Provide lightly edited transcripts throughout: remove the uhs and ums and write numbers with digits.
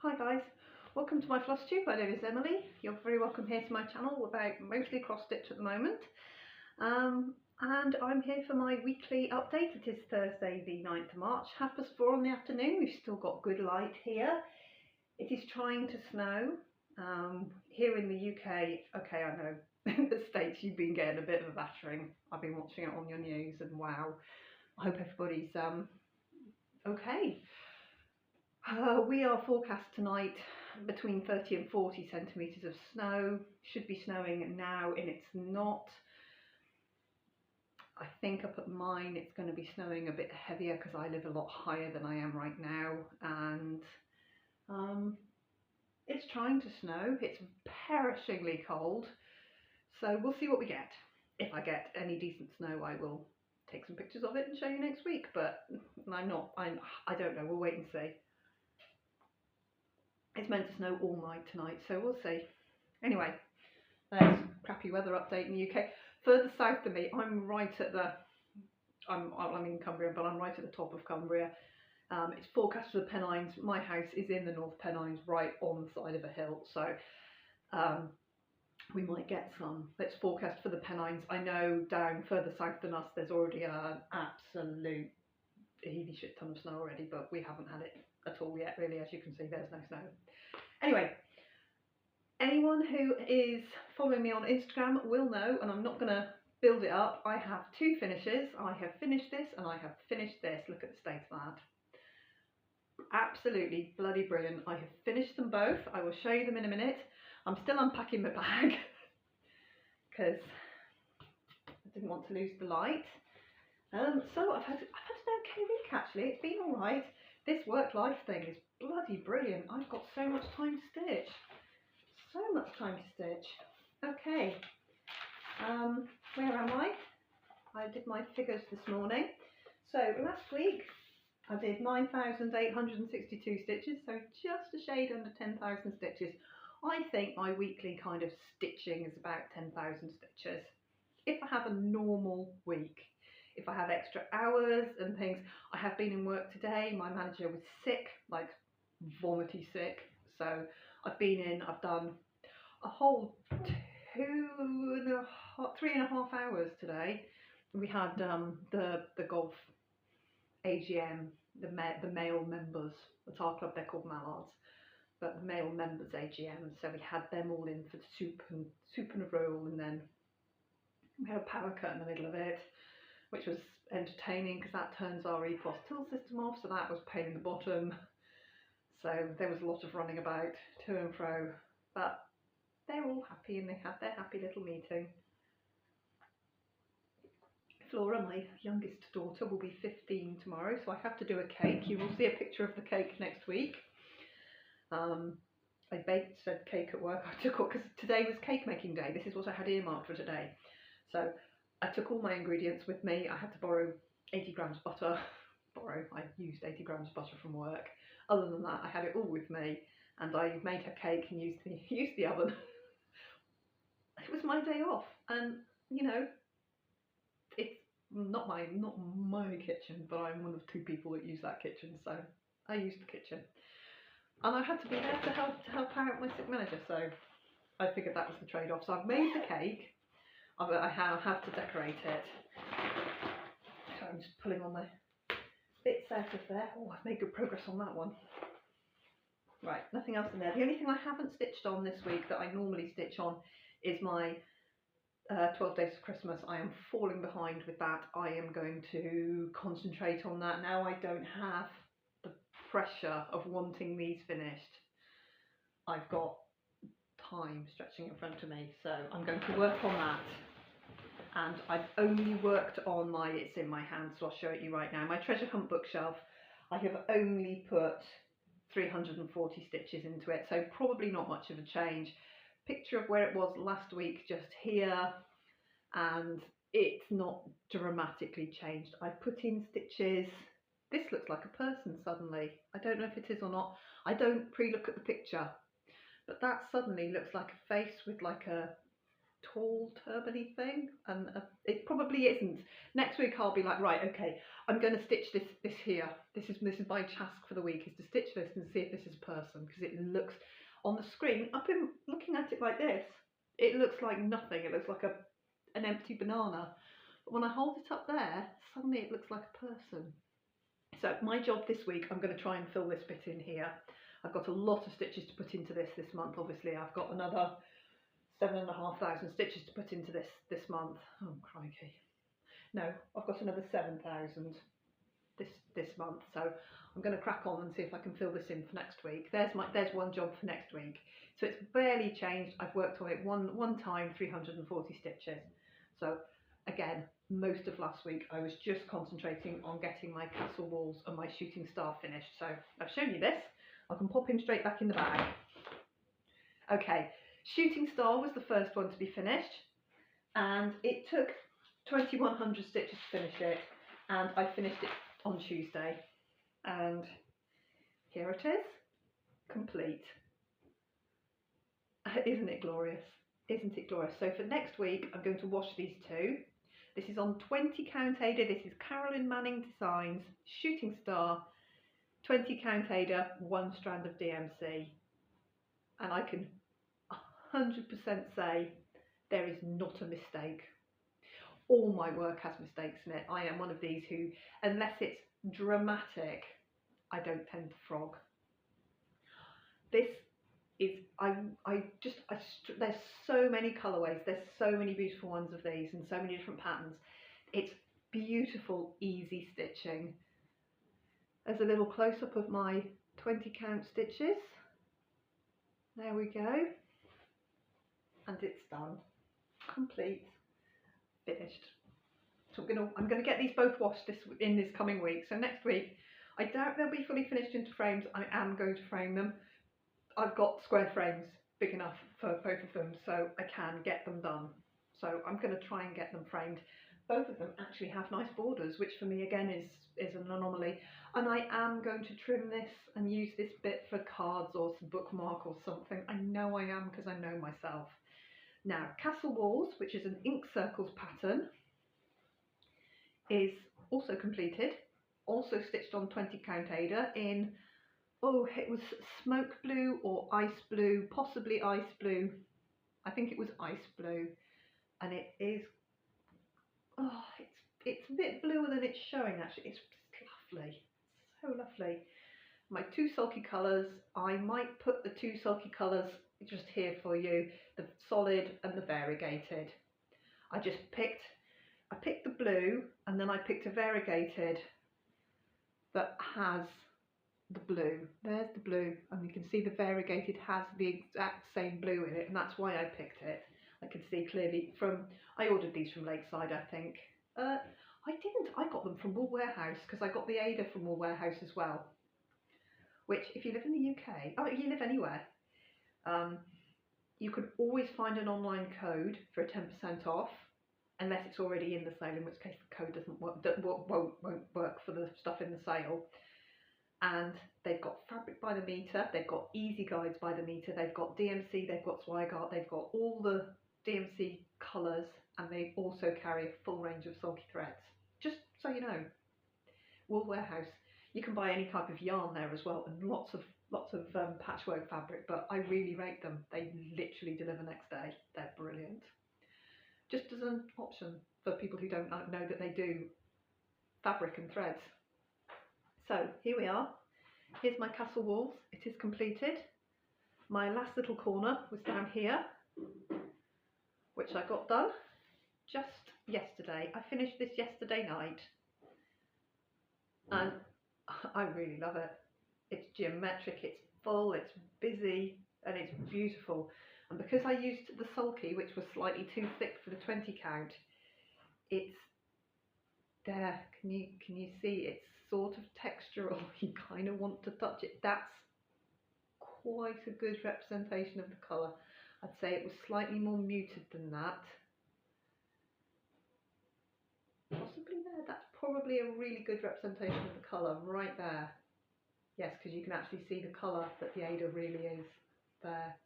Hi guys, welcome to my Flosstube. My name is Emily. You're very welcome here to my channel about mostly cross stitch at the moment. And I'm here for my weekly update. It is Thursday the 9th of March, 4:30 in the afternoon. We've still got good light here. It is trying to snow. Here in the UK, okay, I know in the States you've been getting a bit of a battering. I've been watching it on your news and wow, I hope everybody's okay. We are forecast tonight between 30 and 40 centimetres of snow. Should be snowing now and it's not. I think up at mine it's going to be snowing a bit heavier because I live a lot higher than I am right now, and it's trying to snow. It's perishingly cold, so we'll see what we get. If I get any decent snow I will take some pictures of it and show you next week, but I don't know, we'll wait and see. It's meant to snow all night tonight, so we'll see. Anyway, there's crappy weather update in the UK. Further south than me, I'm right at the, I'm in Cumbria, but I'm right at the top of Cumbria. It's forecast for the Pennines. My house is in the North Pennines, right on the side of a hill, so we might get some. It's forecast for the Pennines. I know down further south than us, there's already an absolute heavy shit ton of snow already, but we haven't had it at all yet, really. As you can see, there's no snow. Anyway, anyone who is following me on Instagram will know, and I'm not going to build it up, I have two finishes. I have finished this and I have finished this. Look at the state of that. Absolutely bloody brilliant. I have finished them both. I will show you them in a minute. I'm still unpacking my bag because I didn't want to lose the light. So I've had an okay week actually. It's been alright. This work-life thing is bloody brilliant. I've got so much time to stitch. So much time to stitch. Okay. Where am I? I did my figures this morning. So last week I did 9,862 stitches, so just a shade under 10,000 stitches. I think my weekly kind of stitching is about 10,000 stitches. If I have a normal week. If I have extra hours and things. I have been in work today. My manager was sick, like vomity sick. So I've done a whole 3.5 hours today. We had the golf AGM, the male members, at our club they're called mallards, but the male members AGM. So we had them all in for soup and a roll, and then we had a power cut in the middle of it, which was entertaining because that turns our EPOS till system off, so that was pain in the bottom. So there was a lot of running about to and fro, but they're all happy and they had their happy little meeting. Flora, my youngest daughter, will be 15 tomorrow, so I have to do a cake. You will see a picture of the cake next week. I baked said cake at work. I took all, because today was cake making day. This is what I had earmarked for today. So I took all my ingredients with me. I had to borrow 80 grams of butter. I used 80 grams of butter from work. Other than that, I had it all with me, and I made her cake and used the oven. It was my day off, and you know, it's not my kitchen, but I'm one of two people that use that kitchen, so I used the kitchen, and I had to be there to help out my sick manager. So I figured that was the trade-off. So I've made the cake. I have to decorate it. So I'm just pulling all my bits out of there. Oh, I've made good progress on that one. Right, nothing else in there. The only thing I haven't stitched on this week that I normally stitch on is my 12 Days of Christmas. I am falling behind with that. I am going to concentrate on that. Now I don't have the pressure of wanting these finished. I've got time stretching in front of me, so I'm going to work on that. And I've only worked on my, it's in my hand, so I'll show it you right now, my treasure hunt bookshelf. I have only put 340 stitches into it, so probably not much of a change. Picture of where it was last week, just here, and it's not dramatically changed. I've put in stitches. This looks like a person suddenly. I don't know if it is or not. I don't pre-look at the picture, but that suddenly looks like a face with like a tall turbany thing, and it probably isn't. Next week I'll be like, right, okay, I'm going to stitch this here. This is my task for the week, is to stitch this and see if this is a person, because it looks on the screen, looking at it like this, it looks like nothing. It looks like an empty banana. But when I hold it up there, suddenly it looks like a person. So my job this week, I'm going to try and fill this bit in here. I've got a lot of stitches to put into this month. Obviously, I've got another 7,500 stitches to put into this month. Oh crikey! No, I've got another 7,000 this month. So I'm going to crack on and see if I can fill this in for next week. There's one job for next week. So it's barely changed. I've worked on it one time, 340 stitches. So again, most of last week I was just concentrating on getting my castle walls and my shooting star finished. So I've shown you this. I can pop him straight back in the bag. Okay, shooting star was the first one to be finished, and it took 2,100 stitches to finish it, and I finished it on Tuesday, and here it is, complete. Isn't it glorious? Isn't it glorious? So for next week I'm going to wash these two. This is on 20 count Ada. This is Carolyn Manning Designs shooting star, 20 count Ada, 1 strand of DMC, and I can 100% say there is not a mistake. All my work has mistakes in it. I am one of these who, unless it's dramatic, I don't tend to frog. This is, there's so many colourways, there's so many beautiful ones of these and so many different patterns. It's beautiful, easy stitching. There's a little close-up of my 20 count stitches. There we go. And it's done. Complete. Finished. So I'm gonna get these both washed in this coming week. So next week, I doubt they'll be fully finished into frames. I am going to frame them. I've got square frames big enough for both of them, so I can get them done. So I'm going to try and get them framed. Both of them actually have nice borders, which for me again is an anomaly. And I am going to trim this and use this bit for cards or some bookmark or something. I know I am, because I know myself. Now, Castle Walls, which is an ink circles pattern, is also completed. Also stitched on 20 count Ada in, oh, it was smoke blue or ice blue, possibly ice blue. I think it was ice blue. And it is, oh, it's a bit bluer than it's showing actually. It's lovely, so lovely. My two sulky colours, I might put the two sulky colours just here for you, the solid and the variegated. I picked the blue, and then I picked a variegated that has the blue. There's the blue, and you can see the variegated has the exact same blue in it, and that's why I picked it. I can see clearly I ordered these from Lakeside, I think. I didn't, I got them from Wool Warehouse, because I got the Ada from Wool Warehouse as well. Which, if you live in the UK, oh, you live anywhere, you can always find an online code for a 10% off, unless it's already in the sale, in which case the code won't work for the stuff in the sale. And they've got fabric by the metre, they've got easy guides by the metre, they've got DMC, they've got Zweigart, they've got all the DMC colours, and they also carry a full range of sulky threads. Just so you know, Wool Warehouse. You can buy any type of yarn there as well, and lots of patchwork fabric, but I really rate them. They literally deliver next day. They're brilliant. Just as an option for people who don't know that they do fabric and threads. So here we are. Here's my castle walls. It is completed. My last little corner was down here, which I got done just yesterday. I finished this yesterday night, and I really love it. It's geometric, it's full, it's busy, and it's beautiful. And because I used the sulky, which was slightly too thick for the 20 count, it's there. Can you see? It's sort of textural. You kind of want to touch it. That's quite a good representation of the colour. I'd say it was slightly more muted than that. Possibly there. That's probably a really good representation of the colour right there. Yes, because you can actually see the colour that the Ada really is there.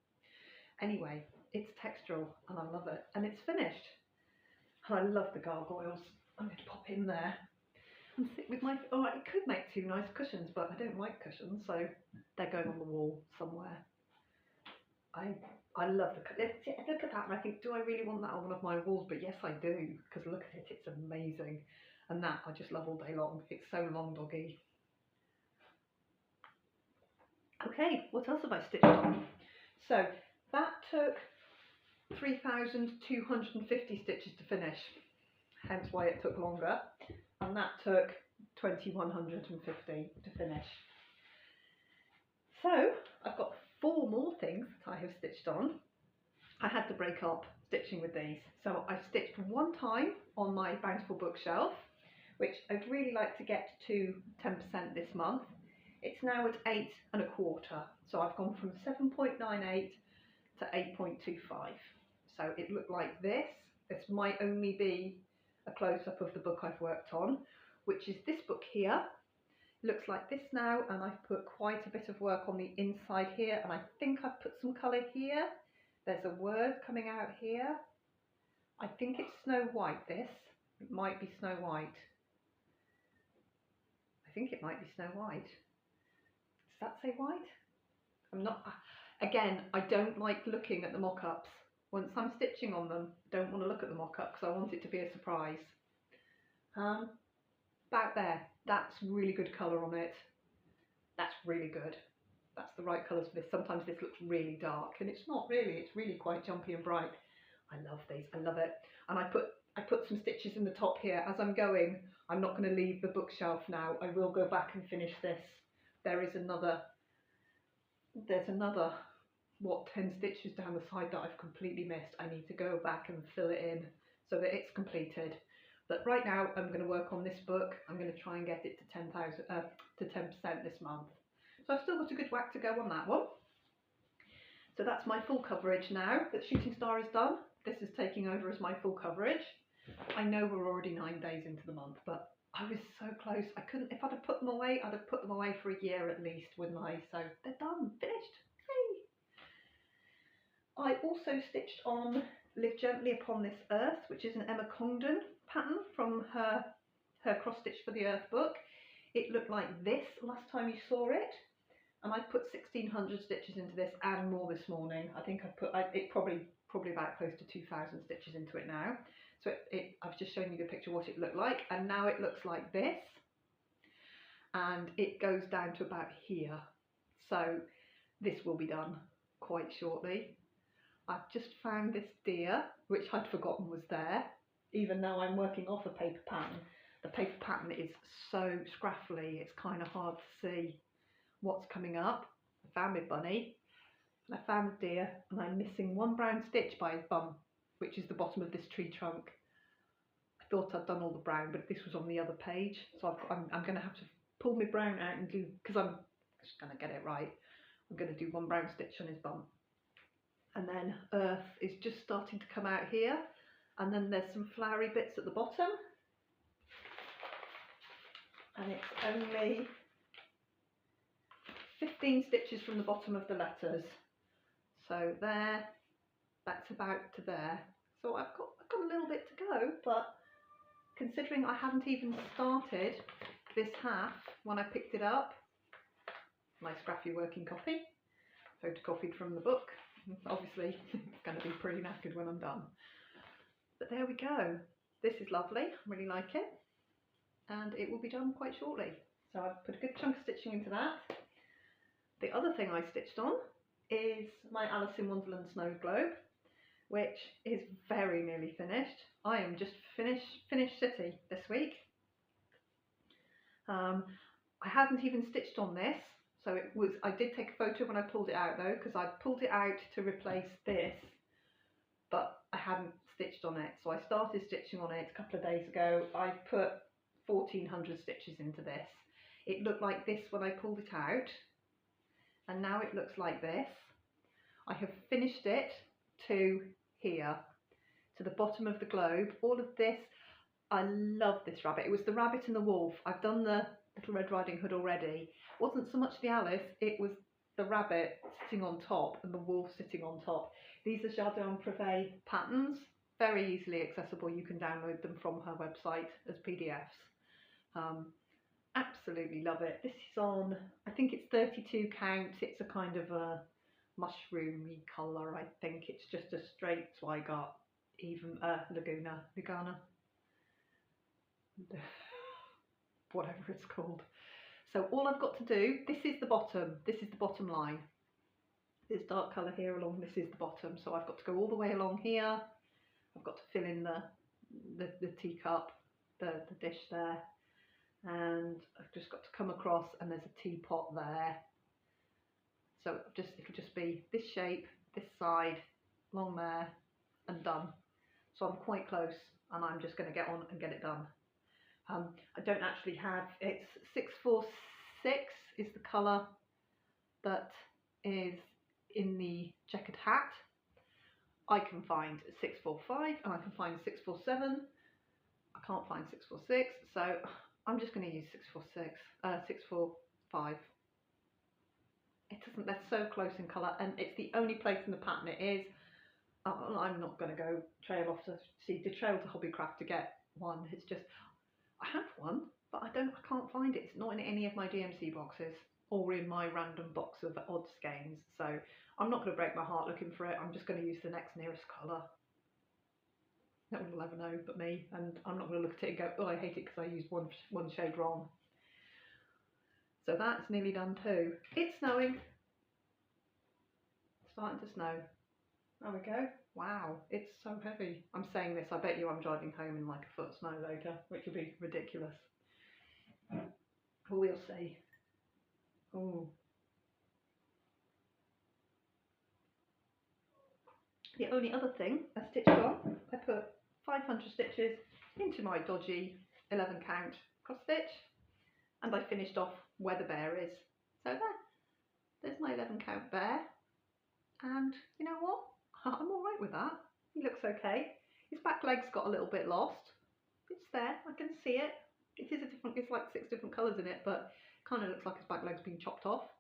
Anyway, it's textural and I love it, and it's finished. And I love the gargoyles. I'm going to pop in there and sit with my, oh, it could make 2 nice cushions, but I don't like cushions, so they're going on the wall somewhere. I love the, look at that, and I think, do I really want that on one of my walls? But yes, I do, because look at it, it's amazing. And that I just love all day long. It's so long doggy. Okay, what else have I stitched on? So that took 3,250 stitches to finish, hence why it took longer, and that took 2,150 to finish. So I've got 4 more things that I have stitched on. I had to break up stitching with these, so I stitched one time on my Bountiful bookshelf, which I'd really like to get to 10% this month. It's now at 8 1/4, so I've gone from 7.98 to 8.25. So it looked like this. This might only be a close-up of the book I've worked on, which is this book here. It looks like this now, and I've put quite a bit of work on the inside here, and I think I've put some colour here. There's a word coming out here. I think it's Snow White, this. It might be Snow White. I think it might be Snow White. Does that say white? I'm not, again, I don't like looking at the mock-ups. Once I'm stitching on them, I don't want to look at the mock-up because I want it to be a surprise. About there, that's really good colour on it. That's really good. That's the right colours for this. Sometimes this looks really dark, and it's not really, it's really quite jumpy and bright. I love these, I love it. And I put some stitches in the top here. As I'm going, I'm not going to leave the bookshelf now. I will go back and finish this. There's another, what, 10 stitches down the side that I've completely missed. I need to go back and fill it in so that it's completed. But right now I'm going to work on this book. I'm going to try and get it to 10% this month. So I've still got a good whack to go on that one. So that's my full coverage now that Shooting Star is done. This is taking over as my full coverage. I know we're already 9 days into the month, but I was so close. I couldn't, if I'd have put them away, I'd have put them away for a year at least, wouldn't I? So they're done, finished. Yay! I also stitched on Live Gently Upon This Earth, which is an Emma Congdon pattern from her Cross Stitch for the Earth book. It looked like this last time you saw it, and I put 1,600 stitches into this and more this morning. I think I've put it probably about close to 2,000 stitches into it now. So I've just shown you the picture of what it looked like, and now it looks like this, and it goes down to about here. So this will be done quite shortly. I've just found this deer, which I'd forgotten was there, even though I'm working off a paper pattern. The paper pattern is so scraffly, it's kind of hard to see what's coming up. I found my bunny, and I found the deer, and I'm missing one brown stitch by his bum, which is the bottom of this tree trunk. I thought I'd done all the brown, but this was on the other page, so I'm going to have to pull my brown out and do, because I'm just going to get it right, I'm going to do one brown stitch on his bum. And then Earth is just starting to come out here, and then there's some flowery bits at the bottom, and it's only 15 stitches from the bottom of the letters. So there, that's about to there. So I've got a little bit to go, but considering I hadn't even started this half when I picked it up, my scrappy working copy, photocopied from the book. Obviously it's going to be pretty knackered when I'm done. But there we go. This is lovely, I really like it. And it will be done quite shortly. So I've put a good chunk of stitching into that. The other thing I stitched on is my Alice in Wonderland Snow Globe, which is very nearly finished. I am just finished city this week. I hadn't even stitched on this, so I did take a photo when I pulled it out though, because I pulled it out to replace this, but I hadn't stitched on it. So I started stitching on it a couple of days ago. I put 1,400 stitches into this. It looked like this when I pulled it out, and now it looks like this. I have finished it to here, to the bottom of the globe. All of this, I love this rabbit. It was the rabbit and the wolf. I've done the Little Red Riding Hood already. It wasn't so much the Alice, it was the rabbit sitting on top and the wolf sitting on top. These are Jardin Privé patterns, very easily accessible. You can download them from her website as PDFs. Absolutely love it. This is on, I think it's 32 count. It's a kind of a mushroomy colour. I think it's just a straight Zweigart, even Laguna, whatever it's called. So all I've got to do, this is the bottom line. This dark colour here along, this is the bottom. So I've got to go all the way along here. I've got to fill in the teacup, the dish there. And I've just got to come across, and there's a teapot there. So it'll just be this shape, this side, along there, and done. So I'm quite close, and I'm just going to get on and get it done. I don't actually have, it's 646 is the colour that is in the checkered hat. I can find 645 and I can find 647. I can't find 646, so I'm just going to use 645. It doesn't, they're so close in colour, and it's the only place in the pattern it is. I'm not going to go trail off to Hobbycraft to get one. It's just, I have one, but I can't find it. It's not in any of my DMC boxes or in my random box of odd skeins. So I'm not going to break my heart looking for it. I'm just going to use the next nearest colour. No one will ever know but me, and I'm not going to look at it and go, oh, I hate it because I used one shade wrong. So that's nearly done too. It's snowing. It's starting to snow. There we go. Wow, it's so heavy. I'm saying this, I bet you I'm driving home in like a foot of snow later, which would be ridiculous. But we'll see. Oh. The only other thing I stitched on, I put 500 stitches into my dodgy 11 count cross stitch, and I finished off where the bear is. So there's my 11 count bear, and you know what? I'm alright with that. He looks okay. His back leg's got a little bit lost. It's there, I can see it. It is a different, it's like 6 different colours in it, but it kind of looks like his back leg's been chopped off.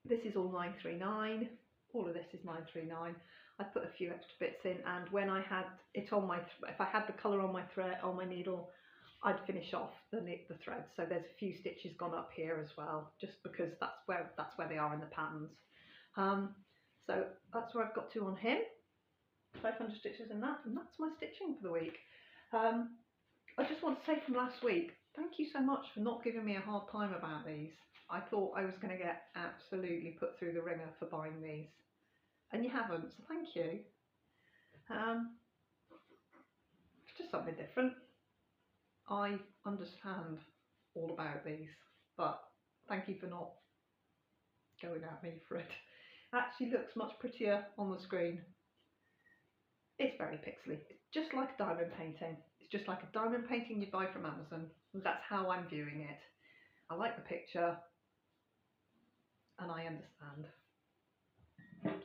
This is all 939. All of this is 939. I put a few extra bits in, and when I had it on my, if I had the colour on my thread, on my needle, I'd finish off the thread. So there's a few stitches gone up here as well, just because that's where they are in the patterns. So that's where I've got to on him. 500 stitches in that, and that's my stitching for the week. I just want to say from last week, thank you so much for not giving me a hard time about these. I thought I was going to get absolutely put through the ringer for buying these, and you haven't, so thank you. It's just something different. I understand all about these, but thank you for not going at me for it. Actually looks much prettier on the screen. It's very pixely. It's just like a diamond painting. It's just like a diamond painting you buy from Amazon. That's how I'm viewing it. I like the picture, and I understand.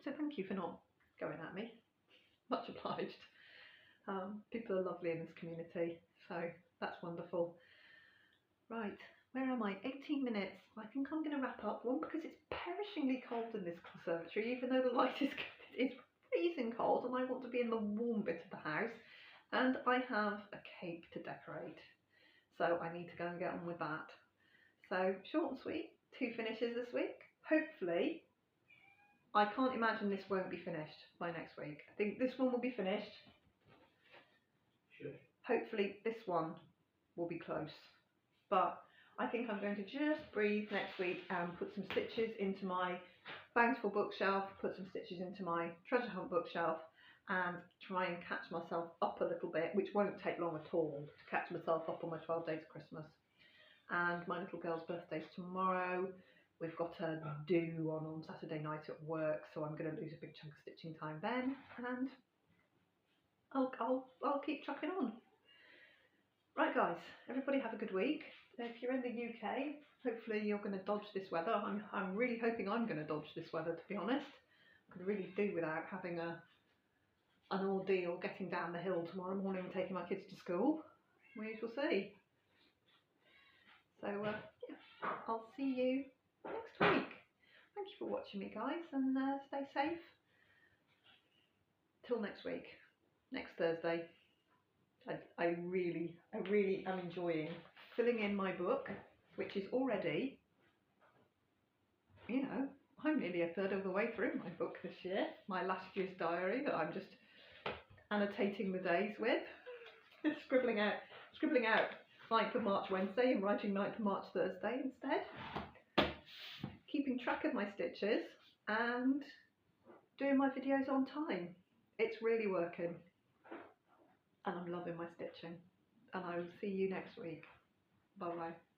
So thank you for not going at me. Much obliged. People are lovely in this community, so that's wonderful. Right, where am I? 18 minutes. I think I'm going to wrap up. One, because it's perishingly cold in this conservatory, even though the light is good. It's freezing cold, and I want to be in the warm bit of the house. And I have a cake to decorate, so I need to go and get on with that. So short and sweet, 2 finishes this week. Hopefully, I can't imagine this won't be finished by next week. I think this one will be finished. Sure. Hopefully this one will be close. But I think I'm going to just breathe next week and put some stitches into my Bountiful bookshelf, put some stitches into my Treasure Hunt bookshelf, and try and catch myself up a little bit, which won't take long at all, to catch myself up on my 12 days of Christmas. And my little girl's birthday's tomorrow. We've got a do on Saturday night at work, so I'm going to lose a big chunk of stitching time then, and I'll keep trucking on. Right guys, everybody have a good week. If you're in the UK, hopefully you're going to dodge this weather. I'm really hoping I'm going to dodge this weather, to be honest. I could really do without having an ordeal getting down the hill tomorrow morning and taking my kids to school. We shall see. So yeah, I'll see you next week. for watching me, guys, and stay safe. Till next week, next Thursday. I really am enjoying filling in my book, which is already, you know, I'm nearly a third of the way through my book this year. My last year's diary that I'm just annotating the days with, scribbling out 9th of March Wednesday and writing 9th of March Thursday instead. Keeping track of my stitches and doing my videos on time. It's really working. And I'm loving my stitching. And I will see you next week. Bye bye.